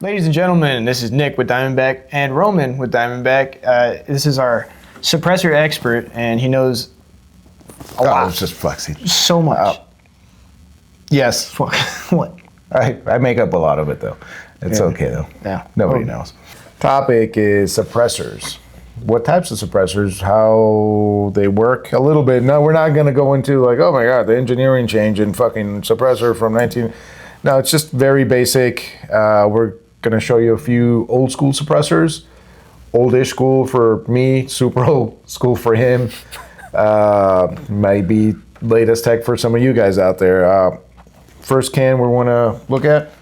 Ladies and gentlemen, this is Nick with Diamondback and Roman with Diamondback. This is our suppressor expert, and he knows a lot. I was just flexing. So much. Yes. What? I make up a lot of it, though. It's okay, though. Yeah. Nobody knows. Topic is suppressors. What types of suppressors, how they work a little bit. No, we're not going to go into like, oh my God, the engineering change in fucking suppressor from 19... No, it's just very basic. We're going to show you a few old school suppressors. Oldish school for me, super old school for him. Maybe latest tech for some of you guys out there. First can we want to look at.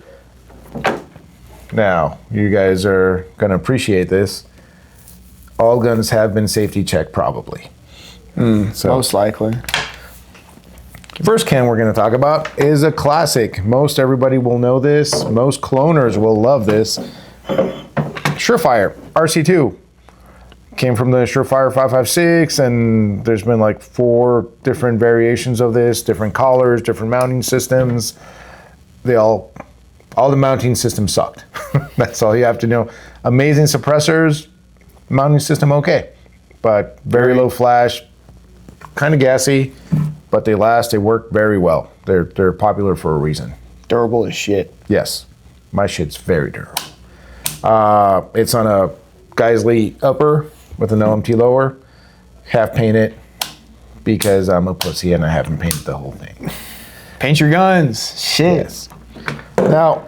Now, you guys are going to appreciate this. All guns have been safety checked, probably. Most likely. First can we're going to talk about is a classic. Most everybody will know this. Most cloners will love this. Surefire RC2. Came from the Surefire 556, and there's been like 4 different variations of this, different collars, different mounting systems. All the mounting systems sucked. That's all you have to know. Amazing suppressors, mounting system okay, but very low flash, kind of gassy, but they last. They work very well. They're popular for a reason. Durable as shit. Yes, my shit's very durable. It's on a Geisley upper with an OMT lower. Half painted because I'm a pussy and I haven't painted the whole thing. Paint your guns. Shit. Yes. Now,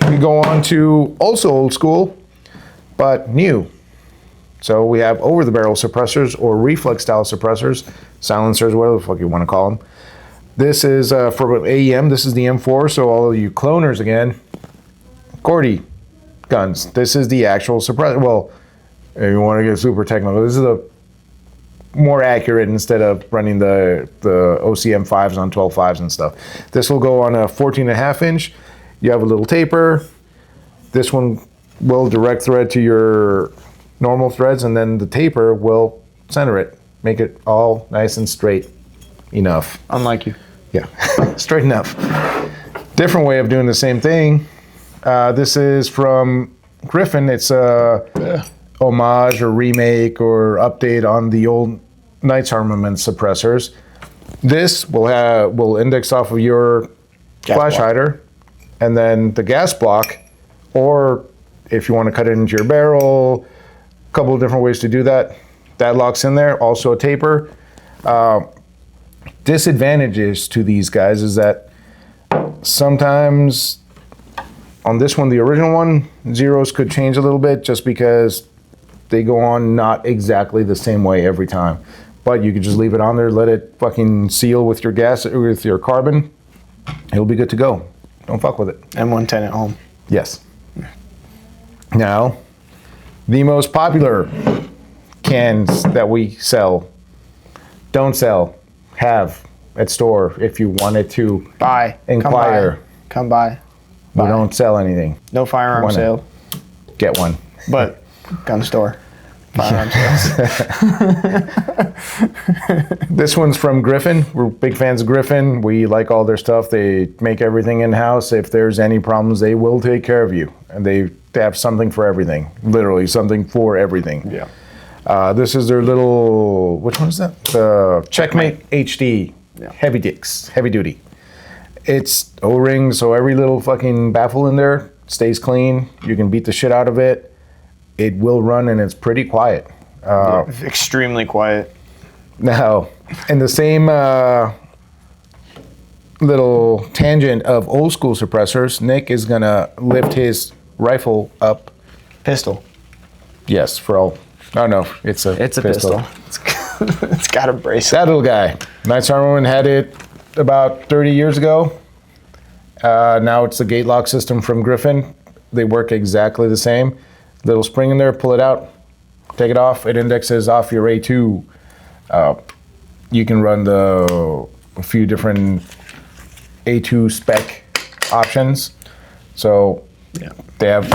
we go on to also old school, but new. So we have over-the-barrel suppressors or reflex-style suppressors, silencers, whatever the fuck you want to call them. This is for AEM. This is the M4, so all of you cloners again, Gordy guns. This is the actual suppressor. Well, if you want to get super technical, this is the more accurate instead of running the OCM 5s on 12.5s and stuff. This will go on a 14.5 inch. You have a little taper. This one will direct thread to your normal threads, and then the taper will center it, make it all nice and straight enough. Unlike you. Yeah, straight enough. Different way of doing the same thing. This is from Griffin. It's a homage or remake or update on the old Knights Armament suppressors. This will index off of your flash hider, and then the gas block, or if you want to cut it into your barrel, a couple of different ways to do that. That locks in there. Also a taper. Disadvantages to these guys is that sometimes on this one, the original one, zeros could change a little bit just because they go on not exactly the same way every time. But you could just leave it on there, let it fucking seal with your gas, with your carbon. It'll be good to go. Don't fuck with it. M110 at home. Yes. Now, the most popular cans that we sell, don't sell, have at store if you wanted to Buy. inquire. Come by. We don't sell anything. No firearm sale. Get one. But gun store. Firearm sales. This one's from Griffin. We're big fans of Griffin. We like all their stuff. They make everything in-house. If there's any problems, they will take care of you. And they have something for everything. Literally something for everything. Yeah. This is their little, which one is that? The Checkmate HD. Yeah. Heavy dicks, heavy duty. It's O-ring, so every little fucking baffle in there stays clean. You can beat the shit out of it. It will run, and it's pretty quiet. Extremely quiet. Now, in the same little tangent of old school suppressors, Nick is gonna lift his rifle up. Pistol. Yes, for all. Oh no, it's a pistol. It's got a brace. That little guy. Knights Armament had it about 30 years ago. Now it's the gate lock system from Griffin. They work exactly the same. Little spring in there, pull it out, take it off. It indexes off your A2. You can run a few different A2 spec options. So they have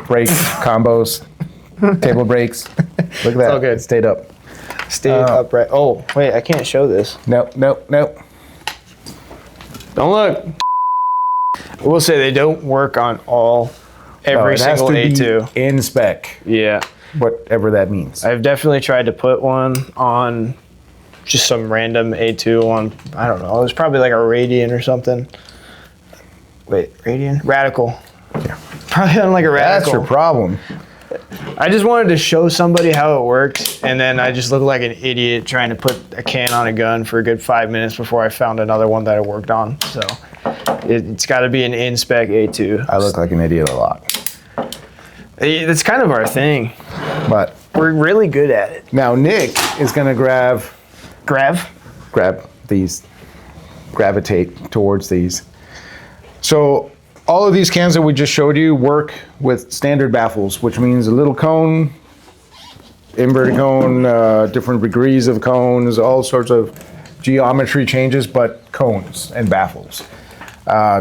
brakes, combos, table brakes. Look at that. It's all good. It stayed up. Stayed upright. Oh, wait, I can't show this. Nope. Don't look. I will say they don't work on all every it has single to be A2. in spec, Yeah. whatever that means. I've definitely tried to put one on just some random A2 on, I don't know, it was probably like a Radian or something. Wait, Radian? Radical. Yeah. Probably on like a That's Radical. your problem. I just wanted to show somebody how it works, and then I just looked like an idiot trying to put a can on a gun for a good 5 minutes before I found another one that I worked on. So it's got to be an in-spec A2. I look like an idiot a lot. It's kind of our thing. But We're really good at it. now Nick is going to grab these, gravitate towards these. So all of these cans that we just showed you work with standard baffles, which means a little cone, inverted cone, different degrees of cones, all sorts of geometry changes, but cones and baffles.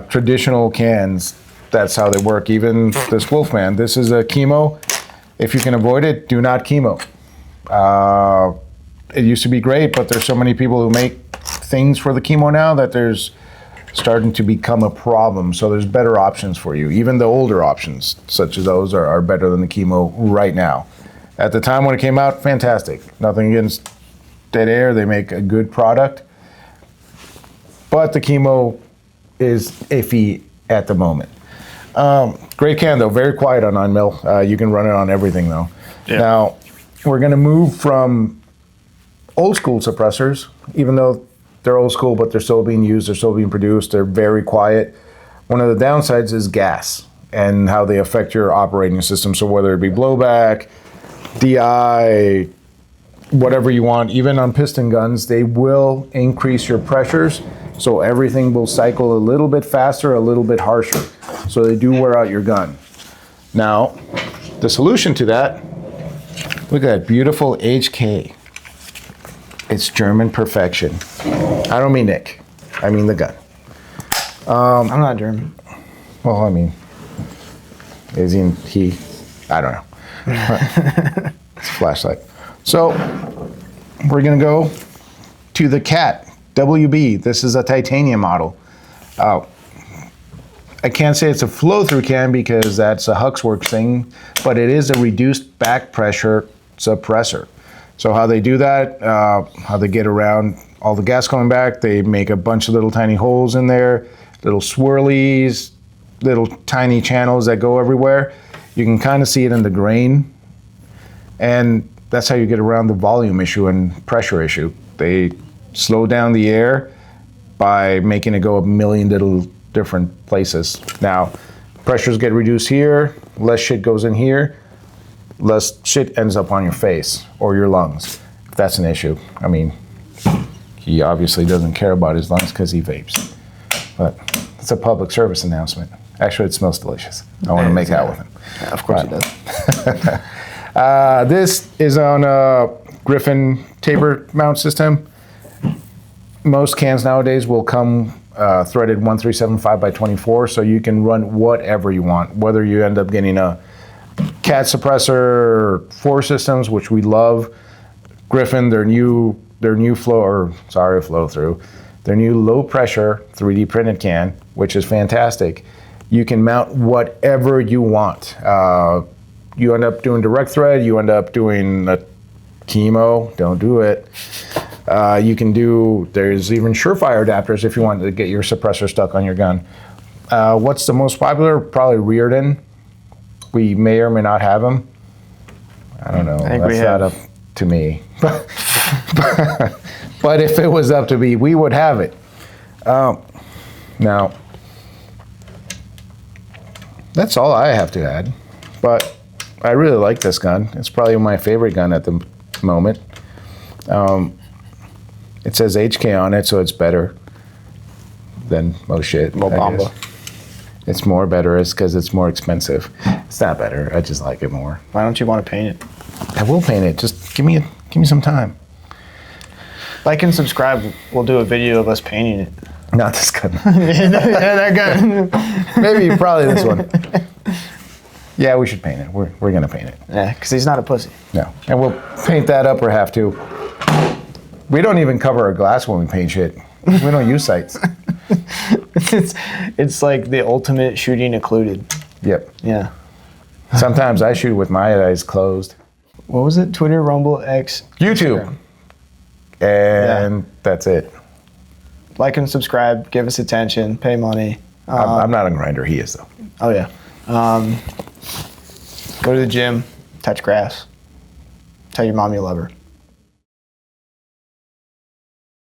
Traditional cans, that's how they work. Even this Wolfman, this is a chemo. If you can avoid it, do not chemo. It used to be great, but there's so many people who make things for the chemo now that there's starting to become a problem. So there's better options for you. Even the older options, such as those, are better than the chemo right now. At the time when it came out, fantastic. Nothing against Dead Air. They make a good product. But the chemo is iffy at the moment. Great can though, very quiet on 9mm. You can run it on everything though. Yeah. Now, we're gonna move from old school suppressors, even though they're old school, but they're still being used, they're still being produced, they're very quiet. One of the downsides is gas and how they affect your operating system. So whether it be blowback, DI, whatever you want, even on piston guns, they will increase your pressures. So everything will cycle a little bit faster, a little bit harsher. So they do wear out your gun. Now, the solution to that, look at that beautiful HK. It's German perfection. I don't mean Nick, I mean the gun. I'm not German. Well, I mean, is he? I don't know. It's a flashlight. So we're gonna go to the Cat WB. This is a titanium model. I can't say it's a flow-through can because that's a Huxworks thing, but it is a reduced back pressure suppressor. So how they do that, how they get around all the gas coming back, they make a bunch of little tiny holes in there, little swirlies, little tiny channels that go everywhere. You can kind of see it in the grain, and that's how you get around the volume issue and pressure issue. They slow down the air by making it go a million little different places. Now, pressures get reduced here, less shit goes in here, less shit ends up on your face or your lungs, if that's an issue. I mean, he obviously doesn't care about his lungs because he vapes. But it's a public service announcement. Actually, it smells delicious. I want to make out with him. Yeah, of course he does. This is on a Griffin taper mount system. Most cans nowadays will come threaded 1375x24, so you can run whatever you want, whether you end up getting a Cat suppressor 4 systems, which we love. Griffin, their new flow through, their new low pressure 3D printed can, which is fantastic. You can mount whatever you want. You end up doing direct thread, you end up doing a chemo, don't do it. You can do, there's even Surefire adapters if you want to get your suppressor stuck on your gun. What's the most popular? Probably Rearden. We may or may not have them. I don't know. I think That's we have. not up to me. But if it was up to me, we would have it. Now, that's all I have to add. But I really like this gun. It's probably my favorite gun at the moment. It says HK on it, so it's better than most shit. Mo I Bamba. guess. It's more better because it's more expensive. It's not better. I just like it more. Why don't you want to paint it? I will paint it. Just give me some time. Like and subscribe. We'll do a video of us painting it. Not this gun. Yeah, that gun. Maybe probably this one. Yeah, we should paint it. We're gonna paint it. Yeah, because he's not a pussy. No, and we'll paint that upper half too. We don't even cover our glass when we paint shit. We don't use sights. It's like the ultimate shooting occluded. Yep. Yeah. Sometimes I shoot with my eyes closed. What was it? Twitter, Rumble, X, YouTube. And that's it. Like and subscribe. Give us attention. Pay money. I'm not on Grindr. He is, though. Oh, yeah. Go to the gym. Touch grass. Tell your mom you love her.